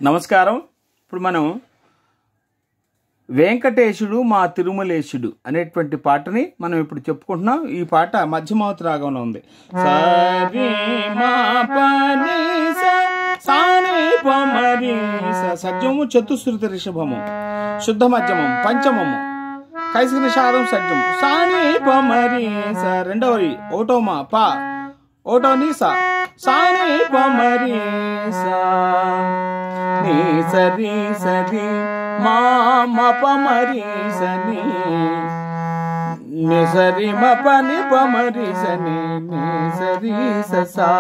నమస్కారం. ఇప్పుడు మనం వెంకటేశుడు మా తిరుమలేశుడు అనేటువంటి పాటని మనం ఇప్పుడు చెప్పుకుంటున్నాం. ఈ పాట మధ్యమావతి రాగంలో ఉంది. సరి మా పని సాని పమరి సజ్జము, చతుశ్రుతి రిషభము, శుద్ధ మధ్యమం, పంచమము, కైసిక నిషాదం సజ్జము, సాని పమరి రెండవది ఓటో మా పా, ఓటో నీ సా, సాని పమరి నీ సరి సరి మా పమరి సని ని సరి మ పని పమరి సని ని సరి ససా.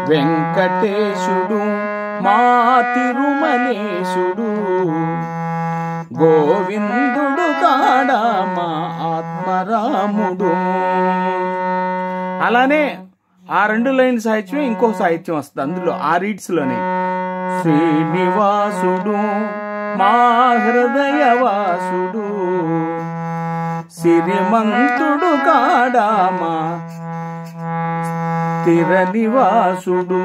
వెంకటేశుడు మా తిరుమలేశుడు, గోవిందుడు కాడా మా ఆత్మరాముడు. అలానే ఆ రెండు లైన్ సాహిత్యం ఇంకో సాహిత్యం వస్తుంది అందులో, ఆ రీడ్స్లోనే. శ్రీనివాసుడు మా హృదయవాసుడు, సిరిమంతుడు కాడా మా స్థిర నివాసుడు.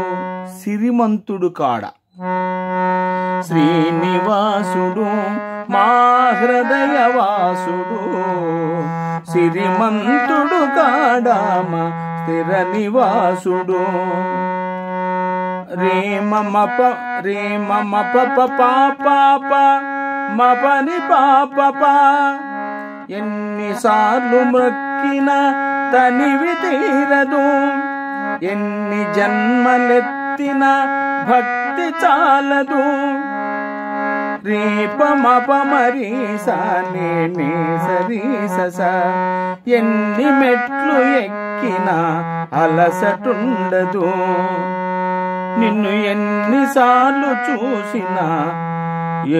సిరిమంతుడు కాడ శ్రీనివాసుడు మా హృదయవాసుడు, సిరిమంతుడు కాడా మా స్థిర నివాసుడు. రే మమ ప రే మమ ప పాప మపని పాప, ఎన్నిసార్లు మ్రొక్కిన తనివి తీరదు, ఎన్ని జన్మలెత్తిన భక్తి చాలదు. రేప మప మరి సానే నే సరి సస, ఎన్ని మెట్లు ఎక్కినా అలసటుండదు, నిన్ను ఎన్నిసార్లు చూసినా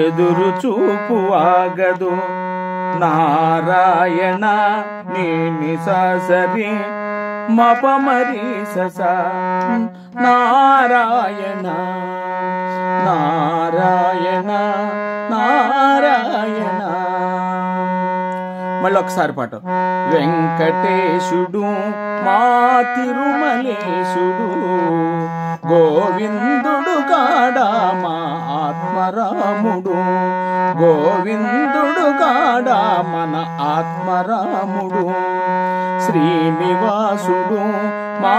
ఎదురు చూపు ఆగదు. నారాయణ నీ సరి మప మరి సస, నారాయణ నారాయణ నారాయణ. మళ్ళీ ఒకసారి పాట. వెంకటేశుడు మా తిరుమలేశుడు, గోవిందుడు కాడా మా ఆత్మరాముడు, గోవిందుడు కాడా మన ఆత్మరాముడు. శ్రీనివాసుడు మా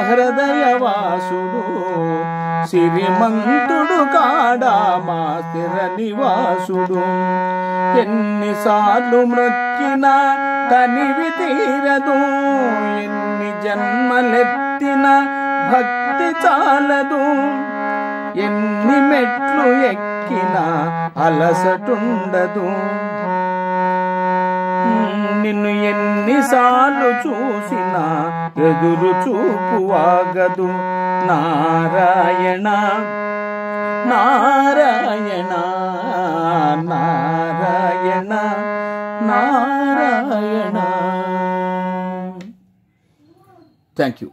హృదయవాసుడు, సిరిమంతుడు కాడా మా స్థిర నివాసుడు. ఎన్నిసార్లు మ్రొక్కిన తనివి తీరదు, ఎన్ని జన్మలెత్తిన భక్తి చాలదు, ఎన్ని మెట్లు ఎక్కినా అలసటుండదు, నిన్ను ఎన్నిసార్లు చూసినా ఎదురు చూపు ఆగదు. నారాయణ నారాయణ నారాయణ నారాయణ. Thank you.